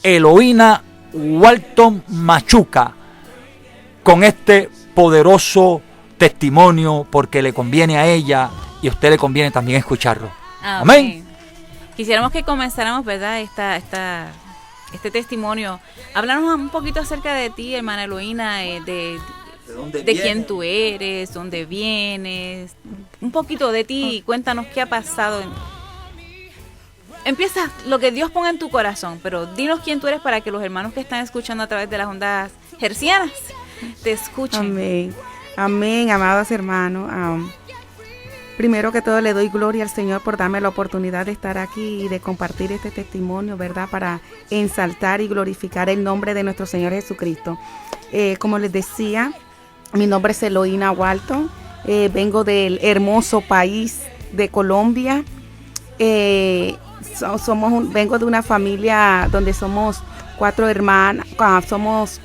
Eloína Walton Machuca con este poderoso testimonio, porque le conviene a ella y a usted le conviene también escucharlo. Amén. Quisiéramos que comenzáramos, ¿verdad? Este testimonio. Háblanos un poquito acerca de ti, hermana Eloína, de quién tú eres, dónde vienes, un poquito de ti. Cuéntanos qué ha pasado. Empieza lo que Dios ponga en tu corazón, pero dinos quién tú eres para que los hermanos que están escuchando a través de las ondas hercianas te escuchen. Amén. Amén, amados hermanos. Primero que todo le doy gloria al Señor por darme la oportunidad de estar aquí y de compartir este testimonio, ¿verdad? Para ensaltar y glorificar el nombre de nuestro Señor Jesucristo. Como les decía, mi nombre es Eloína Walton. Vengo del hermoso país de Colombia. Vengo de una familia donde somos 4 hermanas. Somos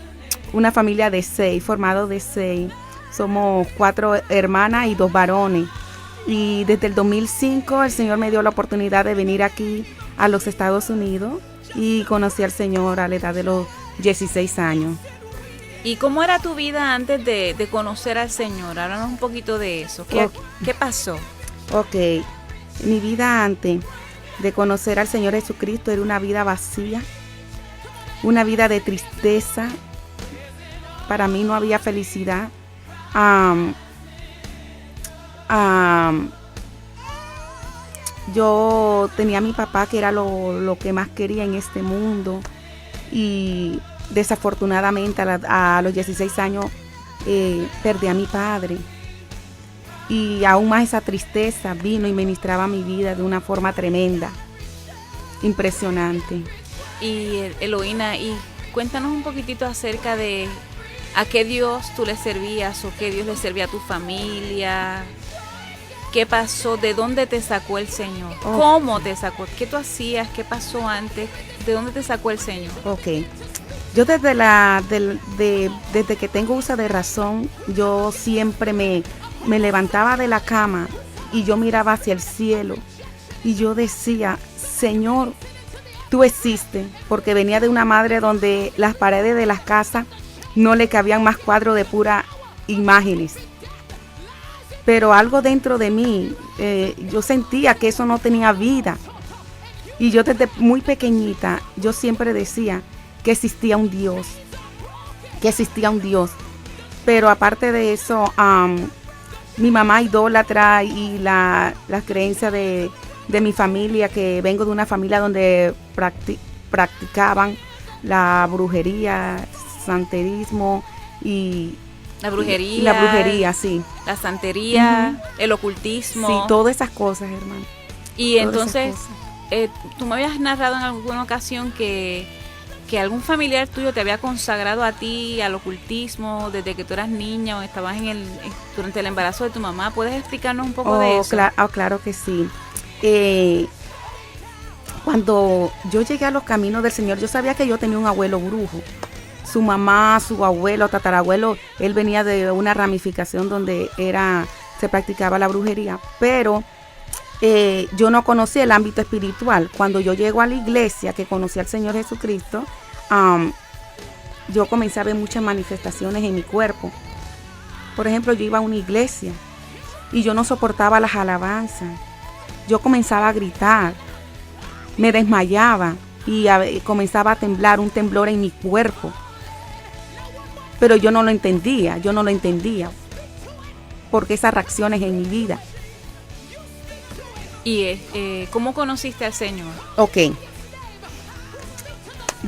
una familia de 6, formado de 6. Somos 4 hermanas y 2 varones. Y desde el 2005 el Señor me dio la oportunidad de venir aquí a los Estados Unidos y conocí al Señor a la edad de los 16 años. ¿Y cómo era tu vida antes de conocer al Señor? Háblanos un poquito de eso. ¿Qué pasó? Ok, mi vida antes de conocer al Señor Jesucristo era una vida vacía, una vida de tristeza. Para mí no había felicidad. Yo tenía a mi papá, que era lo que más quería en este mundo, y desafortunadamente a los 16 años perdí a mi padre, y aún más esa tristeza vino y ministraba mi vida de una forma tremenda, impresionante. Y Eloína, y cuéntanos un poquitito acerca de a qué Dios tú le servías o qué Dios le servía a tu familia. ¿Qué pasó? ¿De dónde te sacó el Señor? ¿Cómo te sacó? ¿Qué tú hacías? ¿Qué pasó antes? ¿De dónde te sacó el Señor? Ok. Yo desde que tengo uso de razón, yo siempre me levantaba de la cama y yo miraba hacia el cielo y yo decía, Señor, tú existes, porque venía de una madre donde las paredes de las casas no le cabían más cuadros de puras imágenes. Pero algo dentro de mí, yo sentía que eso no tenía vida. Y yo desde muy pequeñita, yo siempre decía que existía un Dios. Pero aparte de eso, mi mamá idólatra y las creencias de mi familia, que vengo de una familia donde practicaban la brujería, santerismo y... La brujería. Y la brujería, sí. La santería, el ocultismo. Sí, todas esas cosas, hermano. Y todas entonces, tú me habías narrado en alguna ocasión que algún familiar tuyo te había consagrado a ti, al ocultismo, desde que tú eras niña o estabas durante el embarazo de tu mamá. ¿Puedes explicarnos un poco de eso? Claro que sí. Cuando yo llegué a los caminos del Señor, yo sabía que yo tenía un abuelo brujo. Su mamá, su abuelo, tatarabuelo, él venía de una ramificación donde se practicaba la brujería, pero yo no conocía el ámbito espiritual. Cuando yo llego a la iglesia, que conocí al Señor Jesucristo, yo comencé a ver muchas manifestaciones en mi cuerpo. Por ejemplo, yo iba a una iglesia y yo no soportaba las alabanzas. Yo comenzaba a gritar, me desmayaba y comenzaba a temblar, un temblor en mi cuerpo. Pero yo no lo entendía, porque esas reacciones en mi vida. ¿Y cómo conociste al Señor? Ok.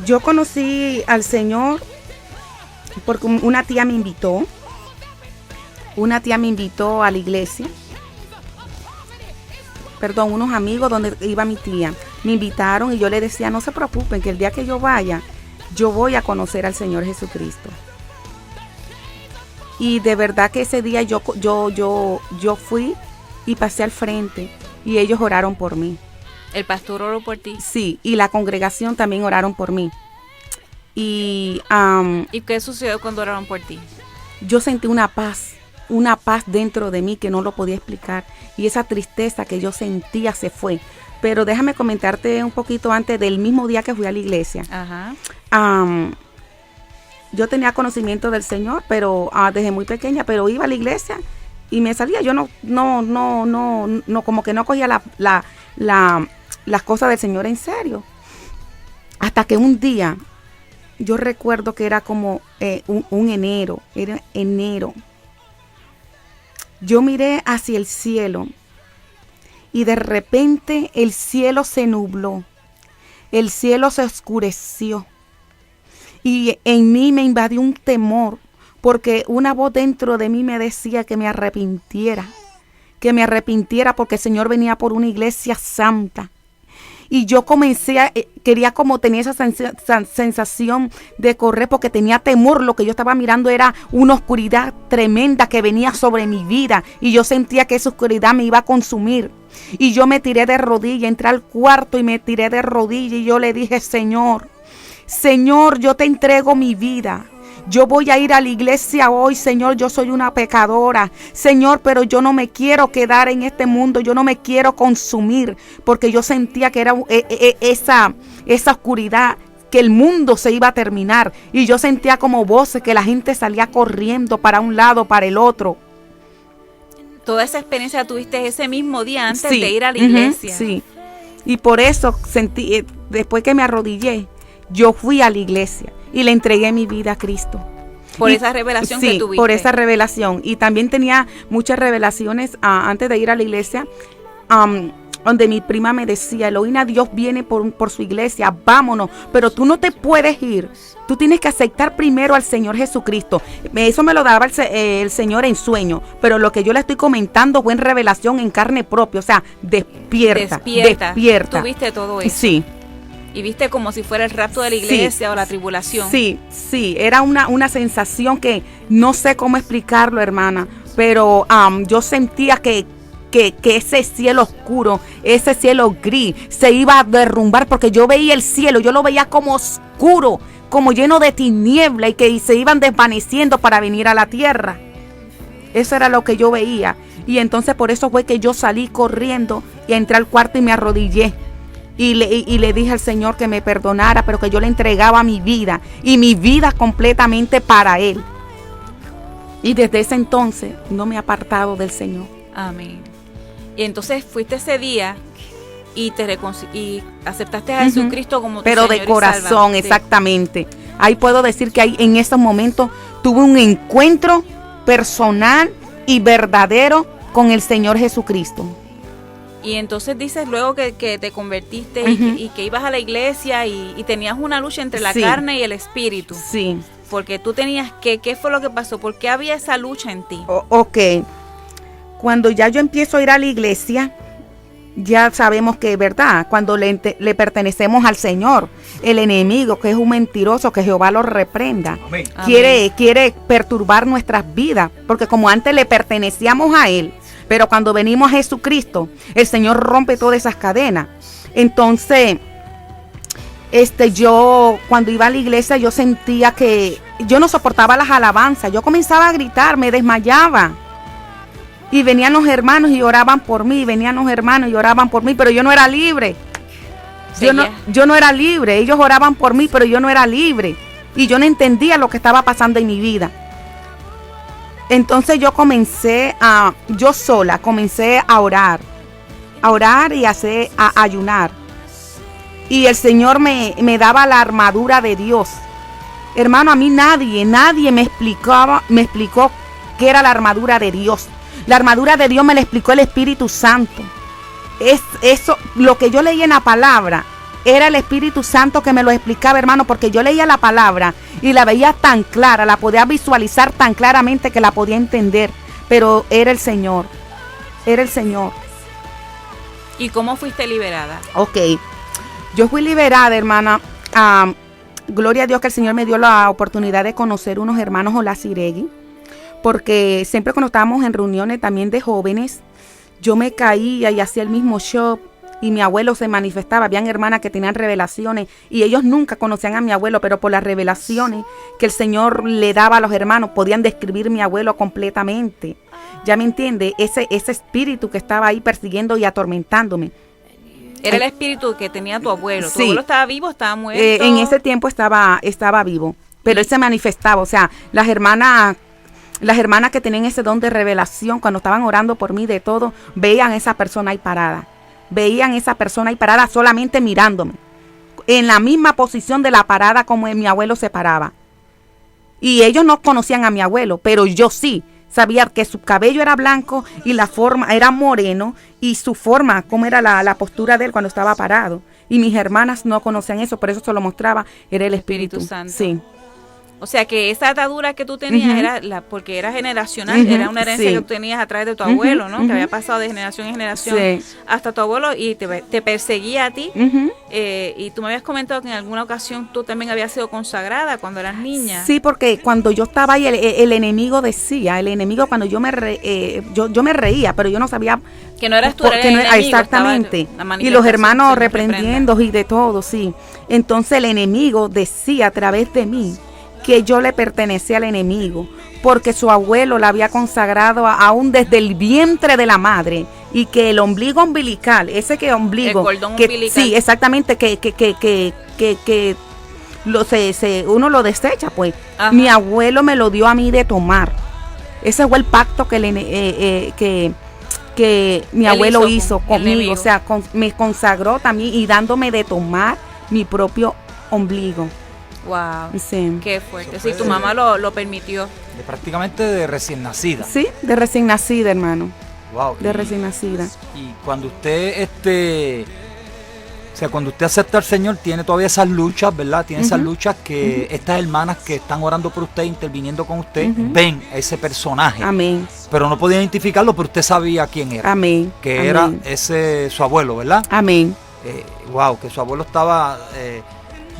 Yo conocí al Señor porque una tía me invitó a la iglesia. Perdón, unos amigos donde iba mi tía me invitaron y yo le decía, no se preocupen, que el día que yo vaya, yo voy a conocer al Señor Jesucristo. Y de verdad que ese día yo fui y pasé al frente y ellos oraron por mí. ¿El pastor oró por ti? Sí, y la congregación también oraron por mí. ¿Y qué sucedió cuando oraron por ti? Yo sentí una paz dentro de mí que no lo podía explicar. Y esa tristeza que yo sentía se fue. Pero déjame comentarte un poquito antes del mismo día que fui a la iglesia. Ajá. Yo tenía conocimiento del Señor, pero desde muy pequeña, pero iba a la iglesia y me salía. Yo no, como que no cogía las cosas del Señor en serio. Hasta que un día, yo recuerdo que era como un enero, era enero. Yo miré hacia el cielo y de repente el cielo se nubló, el cielo se oscureció. Y en mí me invadió un temor, porque una voz dentro de mí me decía que me arrepintiera porque el Señor venía por una iglesia santa. Y yo quería como tener esa sensación de correr porque tenía temor. Lo que yo estaba mirando era una oscuridad tremenda que venía sobre mi vida y yo sentía que esa oscuridad me iba a consumir. Y yo me tiré de rodillas, entré al cuarto y me tiré de rodillas y yo le dije: Señor, yo te entrego mi vida. Yo voy a ir a la iglesia hoy, Señor, yo soy una pecadora. Señor, pero yo no me quiero quedar en este mundo, yo no me quiero consumir, porque yo sentía que era esa oscuridad, que el mundo se iba a terminar. Y yo sentía como voces, que la gente salía corriendo para un lado, para el otro. Toda esa experiencia tuviste ese mismo día antes de ir a la iglesia. Sí, y por eso sentí, después que me arrodillé, yo fui a la iglesia y le entregué mi vida a Cristo. Por esa revelación que tuviste. Por esa revelación. Y también tenía muchas revelaciones antes de ir a la iglesia, donde mi prima me decía: Eloína, Dios viene por su iglesia, vámonos, pero tú no te puedes ir. Tú tienes que aceptar primero al Señor Jesucristo. Eso me lo daba el Señor en sueño, pero lo que yo le estoy comentando fue en revelación, en carne propia. O sea, despierta. Tuviste todo eso. Sí. Y viste como si fuera el rapto de la iglesia o la tribulación. Sí, era una sensación que no sé cómo explicarlo, hermana, pero yo sentía que ese cielo oscuro, ese cielo gris, se iba a derrumbar, porque yo veía el cielo, yo lo veía como oscuro, como lleno de tiniebla, y que se iban desvaneciendo para venir a la tierra. Eso era lo que yo veía. Y entonces por eso fue que yo salí corriendo y entré al cuarto y me arrodillé. Y le dije al Señor que me perdonara, pero que yo le entregaba mi vida, y mi vida completamente para Él. Y desde ese entonces no me he apartado del Señor. Amén. Y entonces fuiste ese día y y aceptaste a Jesucristo como tu Pero Señor de corazón, y Salvador. exactamente. Ahí puedo decir que ahí, en esos momentos tuve un encuentro personal y verdadero con el Señor Jesucristo. Y entonces dices luego que te convertiste y que ibas a la iglesia y tenías una lucha entre la carne y el espíritu. Sí. Porque tú tenías ¿qué fue lo que pasó? ¿Por qué había esa lucha en ti? Ok. Cuando ya yo empiezo a ir a la iglesia, ya sabemos que es verdad. Cuando le pertenecemos al Señor, el enemigo, que es un mentiroso, que Jehová lo reprenda, quiere perturbar nuestras vidas. Porque como antes le pertenecíamos a Él, pero cuando venimos a Jesucristo, el Señor rompe todas esas cadenas. Entonces, yo cuando iba a la iglesia, yo sentía que yo no soportaba las alabanzas. Yo comenzaba a gritar, me desmayaba. Y venían los hermanos y oraban por mí, pero yo no era libre. Yo no era libre. Ellos oraban por mí, pero yo no era libre. Y yo no entendía lo que estaba pasando en mi vida. Entonces yo comencé a orar y a ayunar. Y el Señor me daba la armadura de Dios. Hermano, a mí nadie me explicó qué era la armadura de Dios. La armadura de Dios me la explicó el Espíritu Santo. Eso, lo que yo leí en la palabra, era el Espíritu Santo que me lo explicaba, hermano, porque yo leía la palabra y la veía tan clara, la podía visualizar tan claramente que la podía entender, pero era el Señor. ¿Y cómo fuiste liberada? Ok, yo fui liberada, hermana. Gloria a Dios que el Señor me dio la oportunidad de conocer unos hermanos Olaziregui, porque siempre cuando estábamos en reuniones también de jóvenes, yo me caía y hacía el mismo show. Y mi abuelo se manifestaba. Habían hermanas que tenían revelaciones y ellos nunca conocían a mi abuelo, pero por las revelaciones que el Señor le daba a los hermanos, podían describir a mi abuelo completamente. ¿Ya me entiende? Ese espíritu que estaba ahí persiguiendo y atormentándome. Era el espíritu que tenía tu abuelo. ¿Tu Sí. abuelo estaba vivo, estaba muerto? En ese tiempo estaba vivo, pero él se manifestaba, o sea, las hermanas que tenían ese don de revelación, cuando estaban orando por mí de todo, veían esa persona ahí parada, solamente mirándome, en la misma posición de la parada como mi abuelo se paraba. Y ellos no conocían a mi abuelo, pero yo sí. Sabía que su cabello era blanco y la forma era moreno y su forma, cómo era la postura de él cuando estaba parado. Y mis hermanas no conocían eso, por eso se lo mostraba, era el Espíritu Santo. Sí. O sea que esa atadura que tú tenías era porque era generacional, era una herencia que tú tenías a través de tu abuelo, ¿no? Que había pasado de generación en generación hasta tu abuelo y te perseguía a ti. Y tú me habías comentado que en alguna ocasión tú también habías sido consagrada cuando eras niña. Sí, porque cuando yo estaba ahí, el enemigo decía, cuando yo me reía, pero yo no sabía que no eras tú, eras el enemigo. Exactamente. Y los hermanos reprendiendo y de todo, sí. Entonces el enemigo decía a través de mí que yo le pertenecía al enemigo, porque su abuelo la había consagrado aún desde el vientre de la madre, y que el ombligo umbilical, el cordón umbilical. Sí, exactamente, uno lo desecha, pues. Ajá. Mi abuelo me lo dio a mí de tomar. Ese fue el pacto que mi abuelo hizo conmigo, o sea, me consagró también y dándome de tomar mi propio ombligo. Wow, sí. Qué fuerte. Sí, tu mamá lo permitió. Prácticamente de recién nacida. Sí, de recién nacida, hermano. Wow. Recién nacida. Y cuando usted cuando usted acepta al Señor, tiene todavía esas luchas, ¿verdad? Tiene esas luchas que estas hermanas que están orando por usted, interviniendo con usted, ven a ese personaje. Amén. Pero no podía identificarlo, pero usted sabía quién era. Amén. Que era su abuelo, ¿verdad? Amén. Wow, que su abuelo estaba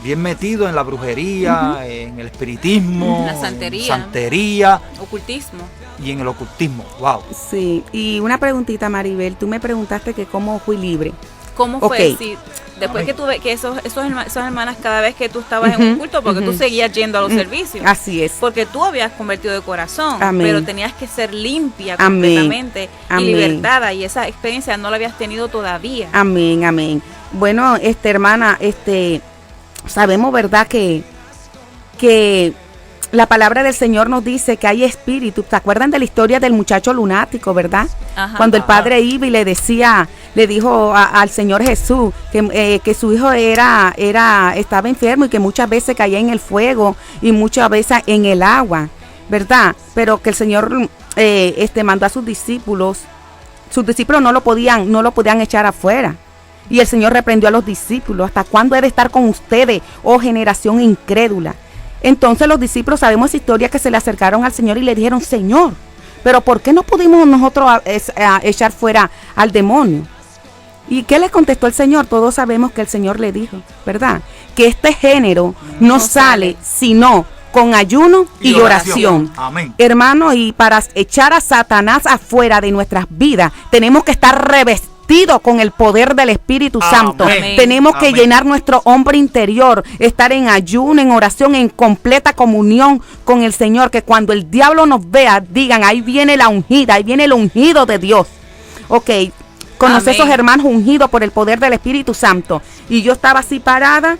bien metido en la brujería, en el espiritismo, la santería, ocultismo. Y en el ocultismo, wow. Sí, y una preguntita, Maribel, tú me preguntaste que cómo fui libre. ¿Cómo fue? Si después que tuve que esas hermanas, cada vez que tú estabas en un culto, porque tú seguías yendo a los servicios. Así es. Porque tú habías convertido de corazón, pero tenías que ser limpia completamente y libertada, y esa experiencia no la habías tenido todavía. Amén, amén. Bueno, hermana, sabemos, ¿verdad?, que la palabra del Señor nos dice que hay espíritus. ¿Se acuerdan de la historia del muchacho lunático, verdad? Ajá. Cuando el padre iba y le dijo al Señor Jesús que su hijo estaba enfermo y que muchas veces caía en el fuego y muchas veces en el agua, ¿verdad? Pero que el Señor mandó a sus discípulos. Sus discípulos no lo podían echar afuera. Y el Señor reprendió a los discípulos: ¿hasta cuándo he de estar con ustedes, oh generación incrédula? Entonces los discípulos, sabemos esa historia, que se le acercaron al Señor y le dijeron: Señor, ¿pero por qué no pudimos nosotros echar fuera al demonio? ¿Y qué le contestó el Señor? Todos sabemos que el Señor le dijo, ¿verdad?, que este género no sale sino con ayuno y oración. Amén. Hermano, y para echar a Satanás afuera de nuestras vidas, tenemos que estar revestidos con el poder del Espíritu Santo. Amén. Tenemos que llenar nuestro hombre interior, estar en ayuno, en oración, en completa comunión con el Señor, que cuando el diablo nos vea, digan: ahí viene la ungida, ahí viene el ungido de Dios. Ok, conocí a esos hermanos ungidos por el poder del Espíritu Santo, y yo estaba así parada,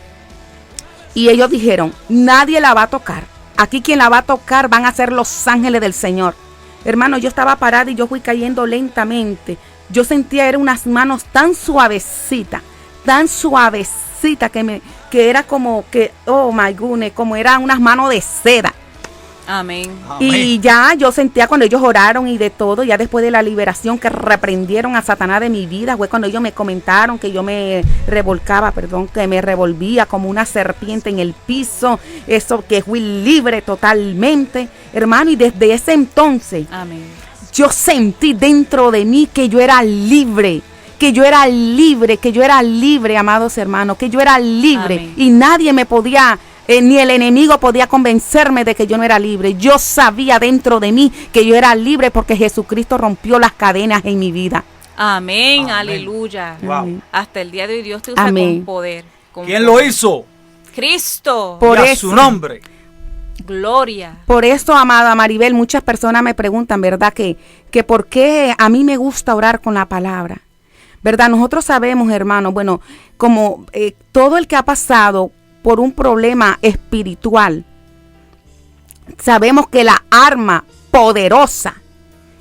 y ellos dijeron: nadie la va a tocar, aquí quien la va a tocar van a ser los ángeles del Señor. Hermano, yo estaba parada y yo fui cayendo lentamente. Yo sentía, eran unas manos tan suavecitas, que era como que, oh my goodness, como eran unas manos de seda. Amén. Y ya yo sentía cuando ellos oraron y de todo, ya después de la liberación, que reprendieron a Satanás de mi vida, fue cuando ellos me comentaron que yo me revolvía como una serpiente en el piso, eso, que fui libre totalmente, hermano, y desde ese entonces, amén, yo sentí dentro de mí que yo era libre, amados hermanos, que yo era libre. Amén. Y nadie me podía, ni el enemigo podía convencerme de que yo no era libre. Yo sabía dentro de mí que yo era libre porque Jesucristo rompió las cadenas en mi vida. Amén, aleluya. Wow. Hasta el día de hoy Dios te usa con poder. ¿Quién lo hizo? Cristo. Por y a eso, su nombre. Gloria. Por eso, amada Maribel, muchas personas me preguntan, ¿verdad?, que por qué a mí me gusta orar con la palabra. ¿verdad? Nosotros sabemos, hermanos, bueno, como todo el que ha pasado por un problema espiritual, sabemos que la arma poderosa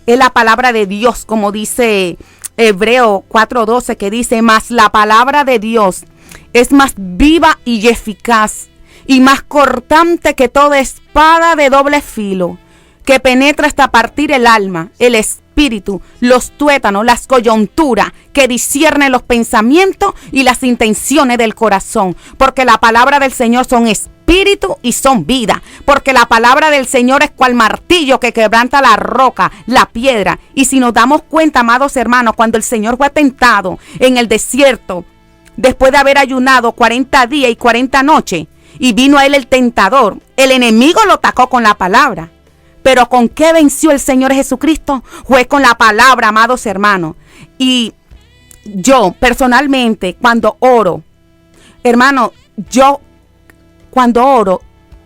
es la palabra de Dios, como dice Hebreo 4:12, que dice: mas la palabra de Dios es más viva y eficaz y más cortante que toda espada de doble filo, que penetra hasta partir el alma, el espíritu, los tuétanos, las coyunturas, que discierne los pensamientos y las intenciones del corazón. Porque la palabra del Señor son espíritu y son vida. Porque la palabra del Señor es cual martillo que quebranta la roca, la piedra. Y si nos damos cuenta, amados hermanos, cuando el Señor fue tentado en el desierto, después de haber ayunado 40 días y 40 noches, y vino a él el tentador, el enemigo lo atacó con la palabra. Pero ¿con qué venció el Señor Jesucristo? Fue con la palabra, amados hermanos. Y yo personalmente, cuando oro, hermano, cuando oro,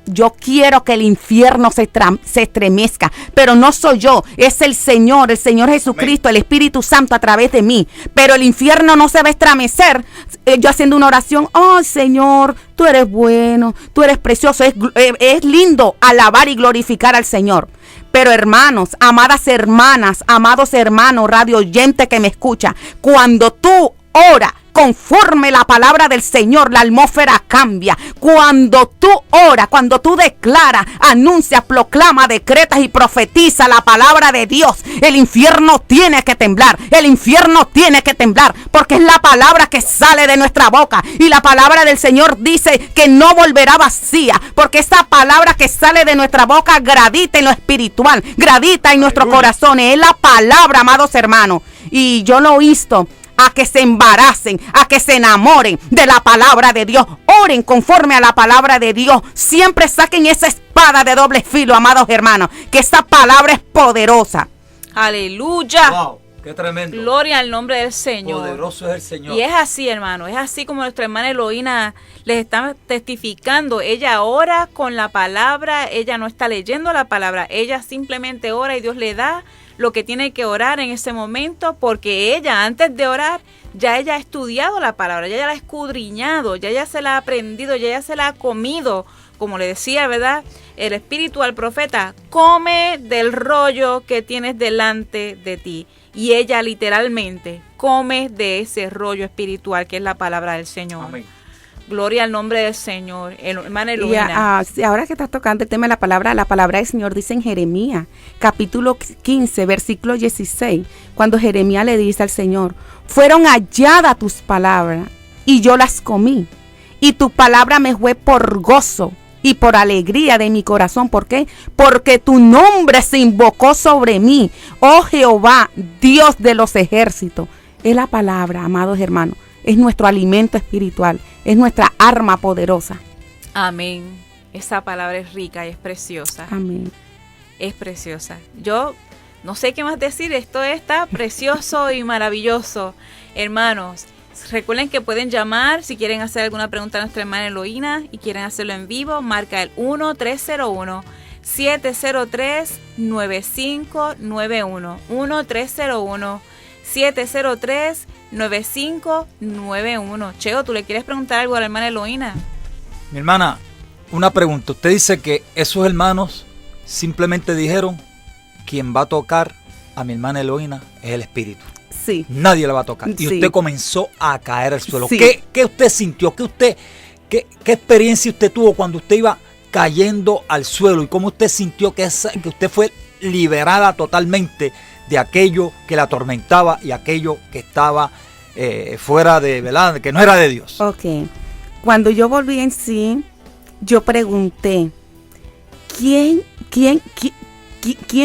yo quiero que el infierno se estremezca, pero no soy yo, es el Señor Jesucristo, el Espíritu Santo a través de mí. Pero el infierno no se va a estremecer yo haciendo una oración: oh Señor, tú eres bueno, tú eres precioso. Es lindo alabar y glorificar al Señor. Pero hermanos, amadas hermanas, amados hermanos, radio oyente que me escucha, cuando tú oras conforme la palabra del Señor, la atmósfera cambia. Cuando tú oras, cuando tú declaras, anuncias, proclamas, decretas y profetizas la palabra de Dios, el infierno tiene que temblar. El infierno tiene que temblar, porque es la palabra que sale de nuestra boca. Y la palabra del Señor dice que no volverá vacía, porque esa palabra que sale de nuestra boca gravita en lo espiritual, gravita en nuestros corazones. Es la palabra, amados hermanos. Y yo lo insto a que se embaracen, a que se enamoren de la palabra de Dios. Oren conforme a la palabra de Dios. Siempre saquen esa espada de doble filo, amados hermanos, que esa palabra es poderosa. Aleluya. Wow, qué tremendo. Gloria al nombre del Señor. Poderoso es el Señor. Y es así, hermano, es así como nuestra hermana Eloína les está testificando. Ella ora con la palabra, ella no está leyendo la palabra, ella simplemente ora y Dios le da lo que tiene que orar en ese momento, porque ella, antes de orar, ya ella ha estudiado la palabra, ya ella la ha escudriñado, ya ella se la ha aprendido, ya ella se la ha comido. Como le decía, ¿verdad?, el espíritu al profeta: come del rollo que tienes delante de ti. Y ella literalmente come de ese rollo espiritual que es la palabra del Señor. Amén. Gloria al nombre del Señor. Hermana Eloína. Ahora que estás tocando el tema de la palabra del Señor dice en Jeremías, capítulo 15, versículo 16, cuando Jeremías le dice al Señor: fueron halladas tus palabras y yo las comí, y tu palabra me fue por gozo y por alegría de mi corazón. ¿Por qué? Porque tu nombre se invocó sobre mí, oh Jehová, Dios de los ejércitos. Es la palabra, amados hermanos. Es nuestro alimento espiritual, es nuestra arma poderosa. Amén. Esa palabra es rica y es preciosa. Amén. Es preciosa. Yo no sé qué más decir, esto está precioso y maravilloso. Hermanos, recuerden que pueden llamar si quieren hacer alguna pregunta a nuestra hermana Eloína y quieren hacerlo en vivo. Marca el 1-301-703-9591. 1-301-703-9591. Cheo, ¿tú le quieres preguntar algo a la hermana Eloína? Mi hermana, una pregunta. Usted dice que esos hermanos simplemente dijeron: quien va a tocar a mi hermana Eloína es el Espíritu. Sí. Nadie la va a tocar. Y sí, usted comenzó a caer al suelo. Sí. ¿Qué usted sintió? ¿Qué experiencia usted tuvo cuando usted iba cayendo al suelo? ¿Y cómo usted sintió que usted fue liberada totalmente de aquello que la atormentaba y aquello que estaba fuera de, ¿verdad?, que no era de Dios? Ok. Cuando yo volví en sí, yo pregunté: ¿quién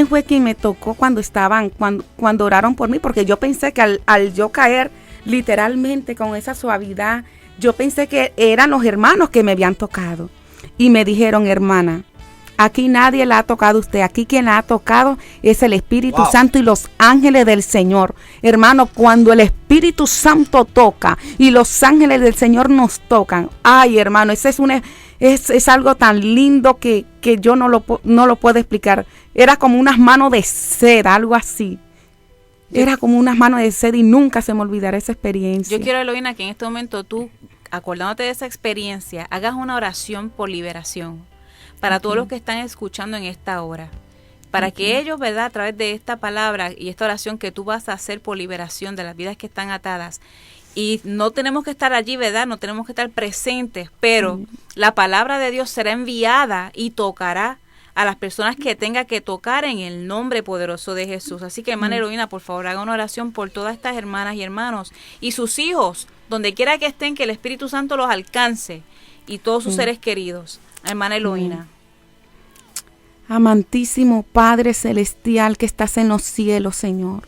fue quien me tocó cuando oraron por mí? Porque yo pensé que al yo caer literalmente con esa suavidad, yo pensé que eran los hermanos que me habían tocado. Y me dijeron: hermana, aquí nadie la ha tocado a usted, aquí quien la ha tocado es el Espíritu Santo y los ángeles del Señor. Hermano, cuando el Espíritu Santo toca y los ángeles del Señor nos tocan, ay hermano, ese es algo tan lindo que yo no lo puedo explicar. Era como unas manos de seda, algo así. Era como unas manos de sed y nunca se me olvidará esa experiencia. Yo quiero, Eloína, que en este momento tú, acordándote de esa experiencia, hagas una oración por liberación para todos los que están escuchando en esta hora. Para que ellos, ¿verdad?, a través de esta palabra y esta oración que tú vas a hacer por liberación de las vidas que están atadas, y no tenemos que estar allí, ¿verdad?, no tenemos que estar presentes, pero la palabra de Dios será enviada y tocará a las personas que tenga que tocar en el nombre poderoso de Jesús. Así que, hermana Eloína, por favor, haga una oración por todas estas hermanas y hermanos y sus hijos, donde quiera que estén, que el Espíritu Santo los alcance, y todos sus seres queridos. Hermana Eloína. Amantísimo Padre Celestial que estás en los cielos, Señor.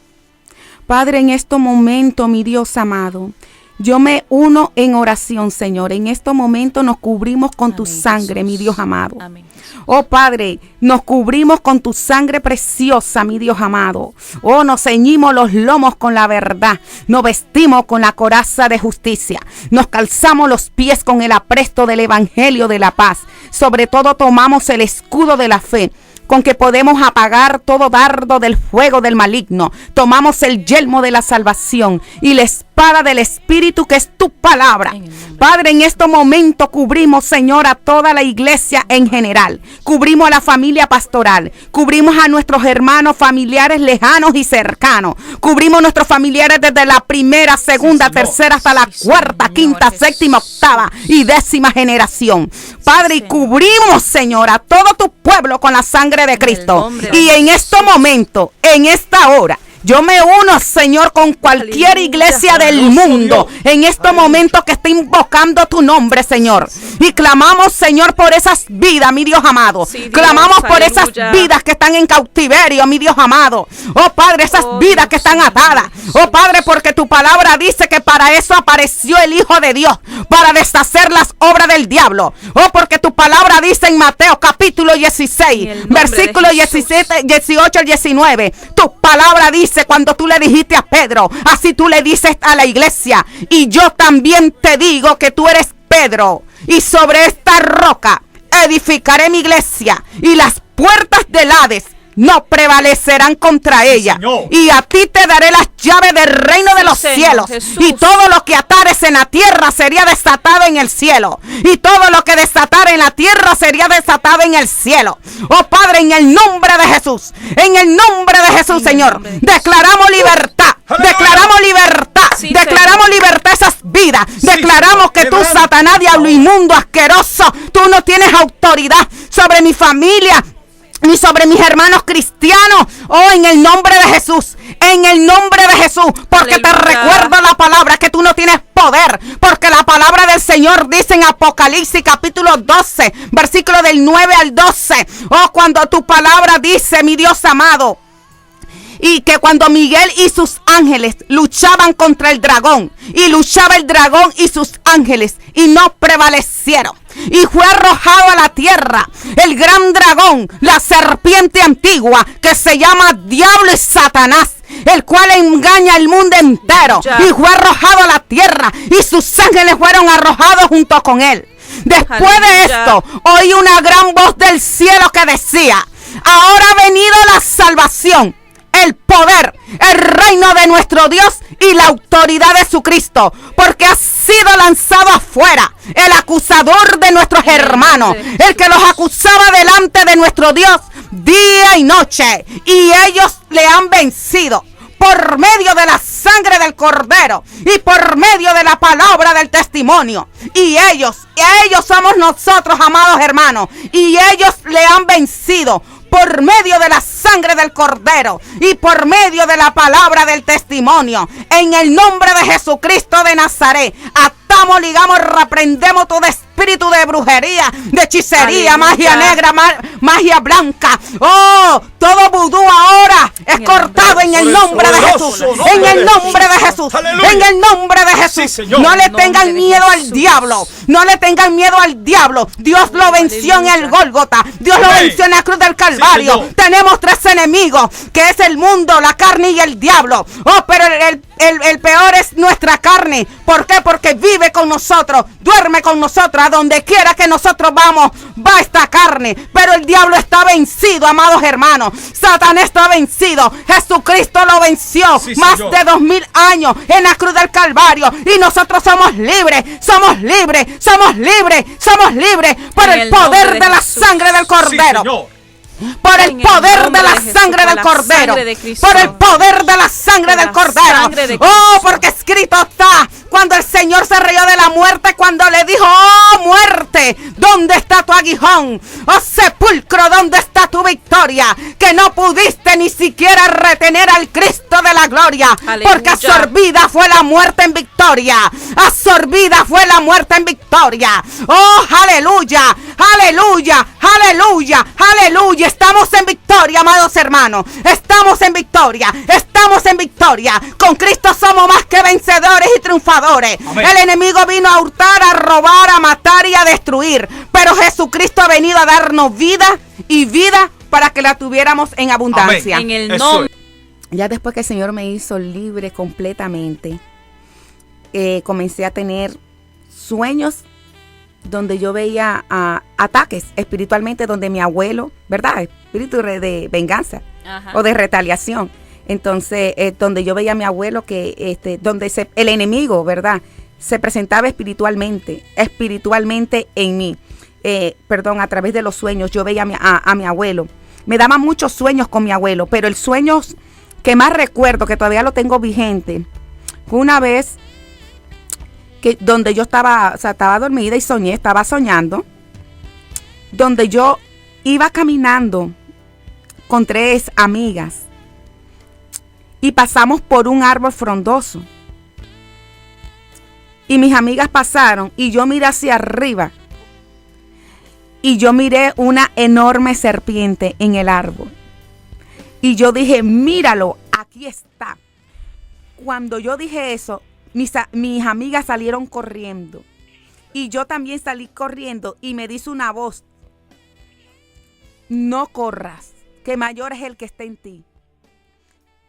Padre, en este momento, mi Dios amado, yo me uno en oración, Señor. En este momento nos cubrimos con tu sangre, Jesús. Mi Dios amado. Amén. Oh Padre, nos cubrimos con tu sangre preciosa, mi Dios amado. Oh, nos ceñimos los lomos con la verdad. Nos vestimos con la coraza de justicia. Nos calzamos los pies con el apresto del evangelio de la paz. Sobre todo tomamos el escudo de la fe, con que podemos apagar todo dardo del fuego del maligno. Tomamos el yelmo de la salvación y la espada del Espíritu, que es tu palabra. Padre, en este momento cubrimos, Señor, a toda la iglesia en general. Cubrimos a la familia pastoral. Cubrimos a nuestros hermanos familiares lejanos y cercanos. Cubrimos a nuestros familiares desde la primera, segunda, tercera hasta la cuarta, quinta, séptima, octava y 10ª generación. Padre, y cubrimos, Señor, a todo tu pueblo con la sangre de Cristo. Y en este momento, en esta hora, yo me uno, Señor, con cualquier iglesia del mundo en este momento que esté invocando tu nombre, Señor. Y clamamos, Señor, por esas vidas, mi Dios amado. Clamamos por esas vidas que están en cautiverio, mi Dios amado. Oh Padre, esas vidas que están atadas. Oh Padre, porque tu palabra dice que para eso apareció el Hijo de Dios, para deshacer las obras del diablo. Oh, porque tu palabra dice en Mateo capítulo 16, versículo 17, 18 al 19. Tu palabra dice, cuando tú le dijiste a Pedro, así tú le dices a la iglesia. Y yo también te digo que tú eres Pedro, y sobre esta roca edificaré mi iglesia, y las puertas del Hades no prevalecerán contra ella. Señor. Y a ti te daré las llaves del reino de los cielos. Jesús. Y todo lo que atares en la tierra sería desatado en el cielo. Y todo lo que desatare en la tierra sería desatado en el cielo. Oh Padre, en el nombre de Jesús. En el nombre de Jesús, Señor. Declaramos libertad. Declaramos libertad. Sí, declaramos libertad a esas vidas. Sí, declaramos que tú, Satanás, diablo inmundo, asqueroso, tú no tienes autoridad sobre mi familia ni sobre mis hermanos cristianos. Oh, en el nombre de Jesús. En el nombre de Jesús. Porque te recuerdo la palabra que tú no tienes poder. Porque la palabra del Señor dice en Apocalipsis capítulo 12, versículo del 9 al 12. Oh, cuando tu palabra dice, mi Dios amado, y que cuando Miguel y sus ángeles luchaban contra el dragón, y luchaba el dragón y sus ángeles, y no prevalecieron, y fue arrojado a la tierra el gran dragón, la serpiente antigua, que se llama Diablo y Satanás, el cual engaña al mundo entero. Y fue arrojado a la tierra, y sus ángeles fueron arrojados junto con él. Después de esto, oí una gran voz del cielo que decía: ahora ha venido la salvación, el poder, el reino de nuestro Dios y la autoridad de su Cristo, porque ha sido lanzado afuera el acusador de nuestros hermanos, el que los acusaba delante de nuestro Dios día y noche, y ellos le han vencido por medio de la sangre del Cordero y por medio de la palabra del testimonio. Y ellos somos nosotros, amados hermanos, y ellos le han vencido por medio de la sangre del Cordero y por medio de la palabra del testimonio. En el nombre de Jesucristo de Nazaret, atamos, ligamos, reprendemos todo espíritu de brujería, de hechicería, magia negra, magia blanca. Oh, todo vudú ahora es cortado en el nombre de Jesús. En el nombre de Jesús. En el nombre de Jesús. No le tengan miedo al diablo. No le tengan miedo al diablo. Dios lo venció en el Gólgota. Dios lo venció en la cruz del Calvario. Tenemos 3 enemigos, que es el mundo, la carne y el diablo. Oh, pero el peor es nuestra carne. ¿Por qué? Porque vive con nosotros, duerme con nosotros. A donde quiera que nosotros vamos, va esta carne. Pero el diablo está vencido, amados hermanos. Satanás está vencido. Jesucristo lo venció, sí, más señor, de 2000 años en la cruz del Calvario. Y nosotros somos libres, somos libres, somos libres, somos libres por el poder de la sangre del Cordero. Sí, por el poder de la sangre del Cordero, por el poder de la sangre del Cordero. Oh, porque escrito está, cuando el Señor se rió de la muerte, cuando le dijo: oh muerte, ¿dónde está tu aguijón? Oh sepulcro, ¿dónde está tu victoria? Que no pudiste ni siquiera retener al Cristo de la gloria. Aleluya. Porque absorbida fue la muerte en victoria, absorbida fue la muerte en victoria. Oh, aleluya, aleluya, aleluya, aleluya. Estamos en victoria, amados hermanos. Estamos en victoria. Estamos en victoria. Con Cristo somos más que vencedores y triunfadores. Amén. El enemigo vino a hurtar, a robar, a matar y a destruir. Pero Jesucristo ha venido a darnos vida y vida para que la tuviéramos en abundancia. Amén. En el nombre. Ya después que el Señor me hizo libre completamente, comencé a tener sueños donde yo veía ataques espiritualmente, donde mi abuelo, ¿verdad? Espíritu de venganza. Ajá. O de retaliación. Entonces, donde yo veía a mi abuelo donde el enemigo, ¿verdad? Se presentaba espiritualmente en mí. A través de los sueños yo veía a mi abuelo. Me daban muchos sueños con mi abuelo, pero el sueño que más recuerdo, que todavía lo tengo vigente, fue una vez donde yo estaba dormida y estaba soñando, donde yo iba caminando con 3 amigas y pasamos por un árbol frondoso. Y mis amigas pasaron y yo miré hacia arriba y yo miré una enorme serpiente en el árbol. Y yo dije: míralo, aquí está. Cuando yo dije eso, mis amigas salieron corriendo y yo también salí corriendo y me dice una voz: no corras, que mayor es el que está en ti.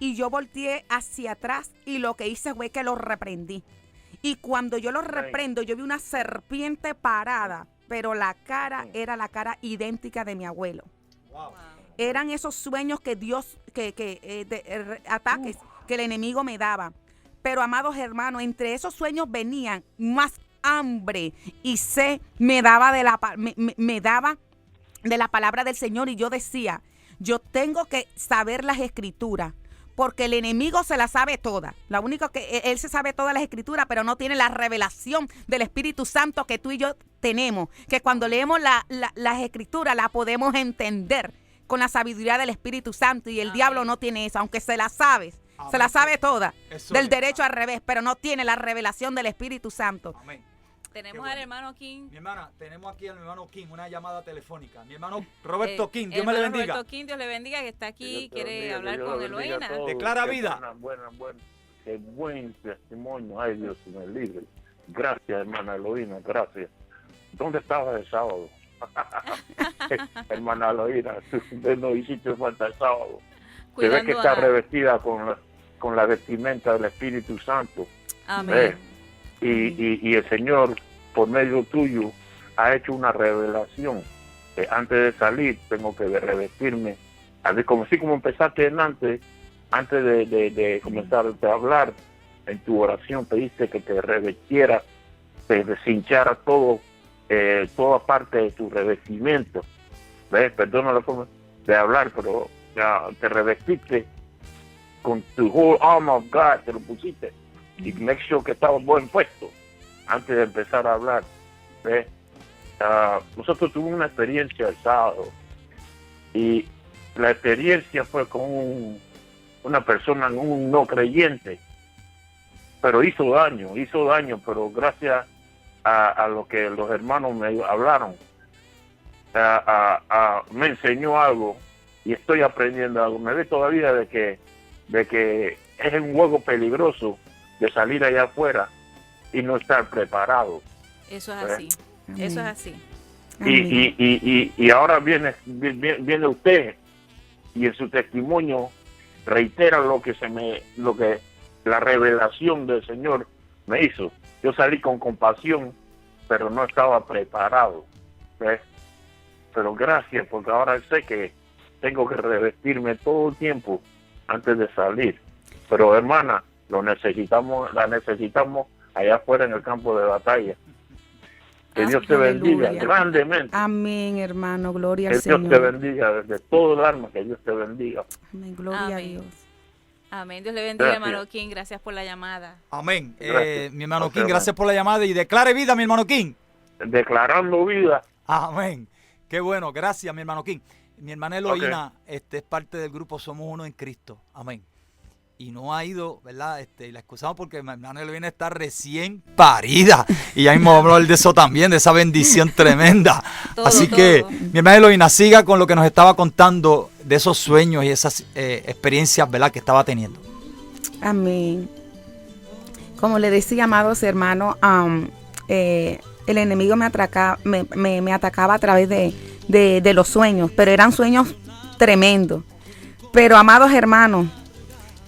Y yo volteé hacia atrás y lo que hice fue que lo reprendí. Y cuando yo lo reprendo, yo vi una serpiente parada, pero la cara era la cara idéntica de mi abuelo. Wow. Eran esos sueños que Dios, ataques que el enemigo me daba. Pero, amados hermanos, entre esos sueños venían más hambre y sed me daba me daba de la palabra del Señor. Y yo decía: yo tengo que saber las escrituras, porque el enemigo se las sabe todas. Lo único que él se sabe todas las escrituras, pero no tiene la revelación del Espíritu Santo que tú y yo tenemos. Que cuando leemos las escrituras la podemos entender con la sabiduría del Espíritu Santo. Y el diablo no tiene eso, aunque se la sabes. Amén. Se la sabe toda, del derecho al revés, pero no tiene la revelación del Espíritu Santo. Amén. Tenemos al hermano King. Mi hermana, tenemos aquí al hermano King, una llamada telefónica. Mi hermano Roberto King, Dios me le bendiga. Roberto King, Dios le bendiga, que está aquí, quiere hablar con Eloína. Declara vida. Buena. Qué buen testimonio. Ay, Dios me libre. Gracias, hermana Eloína, gracias. ¿Dónde estabas el sábado? Hermana Eloína, no hiciste falta el sábado. Se ve que está revestida con la vestimenta del Espíritu Santo. Amén. Y el Señor, por medio tuyo, ha hecho una revelación. Antes de salir, tengo que revestirme. Así como empezaste antes de comenzar a hablar, en tu oración pediste que te revestieras, te deshinchara toda parte de tu revestimiento. ¿Ves? Perdona la forma de hablar, pero ya te revestiste con tu whole armor of God, te lo pusiste. Y make sure que estaba buen puesto antes de empezar a hablar. ¿Ves? Nosotros tuvimos una experiencia el sábado y la experiencia fue con una persona, un no creyente, pero hizo daño, pero gracias a lo que los hermanos me hablaron, me enseñó algo y estoy aprendiendo algo. Me ve todavía de que es un juego peligroso de salir allá afuera y no estar preparado. Eso es así. Eso es así. Y ahora viene usted y en su testimonio reitera lo que la revelación del Señor me hizo. Yo salí con compasión, pero no estaba preparado, ¿ves? Pero gracias, porque ahora sé que tengo que revestirme todo el tiempo antes de salir. Pero hermana, la necesitamos allá afuera en el campo de batalla. Que Dios te bendiga grandemente. Amén, hermano, gloria al Señor. Que Dios te bendiga desde todo el alma, que Dios te bendiga. Amén, gloria a Dios. Amén, Dios le bendiga, hermano King, gracias por la llamada. Amén. Mi hermano King, gracias por la llamada y declare vida, mi hermano King. Declarando vida. Amén. Qué bueno, gracias, mi hermano King. Mi hermana Eloína es parte del grupo Somos Uno en Cristo. Amén. Y no ha ido, ¿verdad? La excusamos porque mi hermana Eloína está recién parida. Y ya mismo vamos a hablar de eso también, de esa bendición tremenda. Así que, mi hermana Eloína, siga con lo que nos estaba contando de esos sueños y esas experiencias, ¿verdad?, que estaba teniendo. Amén. Como le decía, amados hermanos, el enemigo me atacaba a través de los sueños, pero eran sueños tremendos. Pero, amados hermanos,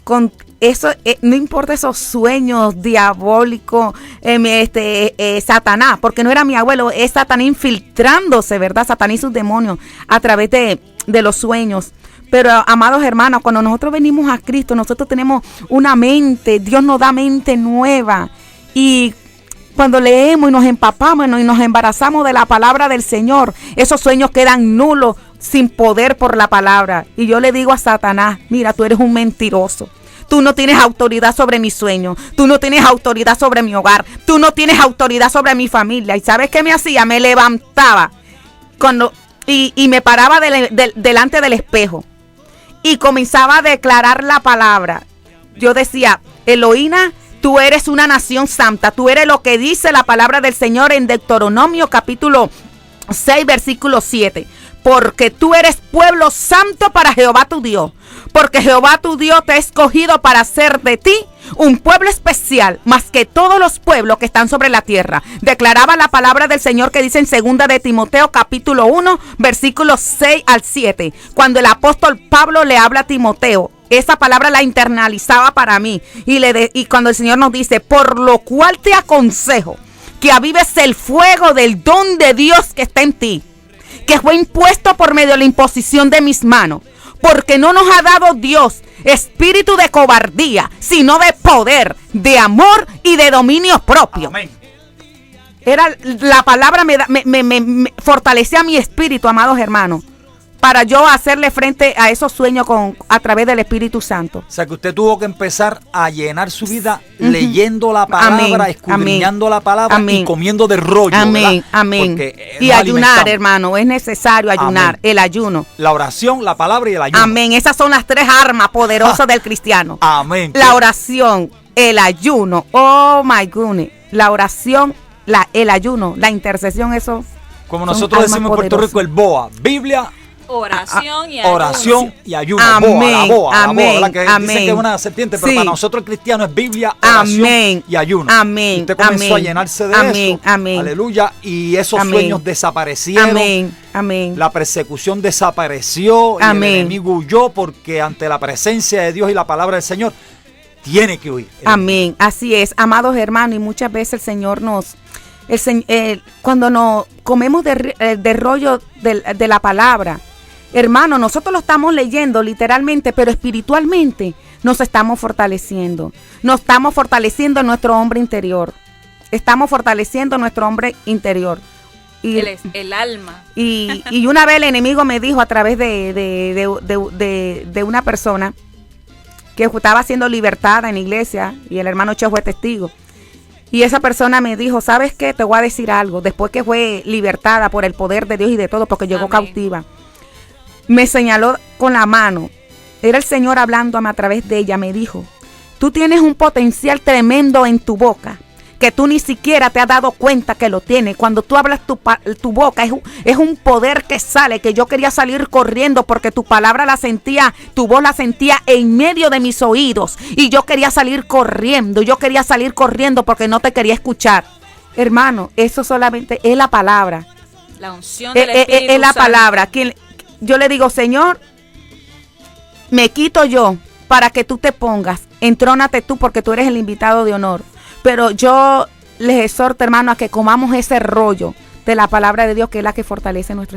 con eso, no importa esos sueños diabólicos, Satanás, porque no era mi abuelo, es Satanás infiltrándose, ¿verdad? Satanás y sus demonios a través de los sueños. Pero, amados hermanos, cuando nosotros venimos a Cristo, nosotros tenemos una mente, Dios nos da mente nueva. Y cuando leemos y nos empapamos y nos embarazamos de la palabra del Señor, esos sueños quedan nulos, sin poder por la palabra. Y yo le digo a Satanás, mira, tú eres un mentiroso. Tú no tienes autoridad sobre mi sueño. Tú no tienes autoridad sobre mi hogar. Tú no tienes autoridad sobre mi familia. ¿Y sabes qué me hacía? Me levantaba y me paraba delante del espejo. Y comenzaba a declarar la palabra. Yo decía, Eloína, tú eres una nación santa. Tú eres lo que dice la palabra del Señor en Deuteronomio capítulo 6, versículo 7. Porque tú eres pueblo santo para Jehová tu Dios. Porque Jehová tu Dios te ha escogido para hacer de ti un pueblo especial, más que todos los pueblos que están sobre la tierra. Declaraba la palabra del Señor que dice en 2 de Timoteo capítulo 1, versículos 6 al 7. Cuando el apóstol Pablo le habla a Timoteo, esa palabra la internalizaba para mí. Y cuando el Señor nos dice, por lo cual te aconsejo que avives el fuego del don de Dios que está en ti, que fue impuesto por medio de la imposición de mis manos, porque no nos ha dado Dios espíritu de cobardía, sino de poder, de amor y de dominio propio. Amén. La palabra me fortalecía mi espíritu, amados hermanos, para yo hacerle frente a esos sueños a través del Espíritu Santo. O sea, que usted tuvo que empezar a llenar su vida leyendo la palabra, escudriñando la palabra y comiendo de rollo. Amén, ¿verdad? Amén. Y ayunar, hermano, es necesario ayunar, el ayuno. La oración, la palabra y el ayuno. Amén, esas son las 3 armas poderosas del cristiano. Amén. La oración, el ayuno, oh my goodness, la oración, el ayuno, la intercesión, eso. Como nosotros decimos en Puerto Rico, el BOA, Biblia, oración y ayuno. Oración y ayuno. Amén. Boa, que dicen que es una serpiente, pero para nosotros el cristiano es Biblia, oración y ayuno. Amén. Usted comenzó a llenarse de eso. Amén. Aleluya. Y esos sueños desaparecieron. Amén. La persecución desapareció. Y el enemigo huyó porque ante la presencia de Dios y la palabra del Señor tiene que huir. Amén. Así es, amados hermanos, y muchas veces el Señor cuando nos comemos de rollo de la palabra, hermano, nosotros lo estamos leyendo literalmente, pero espiritualmente nos estamos fortaleciendo. Nos estamos fortaleciendo nuestro hombre interior. Estamos fortaleciendo nuestro hombre interior. Y el alma. Y una vez el enemigo me dijo a través de una persona que estaba siendo libertada en la iglesia, y el hermano Che fue testigo. Y esa persona me dijo, ¿sabes qué? Te voy a decir algo. Después que fue libertada por el poder de Dios y de todo, porque llegó cautiva, me señaló con la mano. Era el Señor hablándome a través de ella. Me dijo, tú tienes un potencial tremendo en tu boca, que tú ni siquiera te has dado cuenta que lo tienes. Cuando tú hablas tu boca, es un poder que sale, que yo quería salir corriendo porque tu palabra la sentía, tu voz la sentía en medio de mis oídos. Y yo quería salir corriendo porque no te quería escuchar. Hermano, eso solamente es la palabra. La unción del Espíritu es la Santo. palabra. Yo le digo, Señor, me quito yo para que tú te pongas entrónate tú porque tú eres el invitado de honor. Pero yo les exhorto, hermano, a que comamos ese rollo de la palabra de Dios, que es la que fortalece nuestra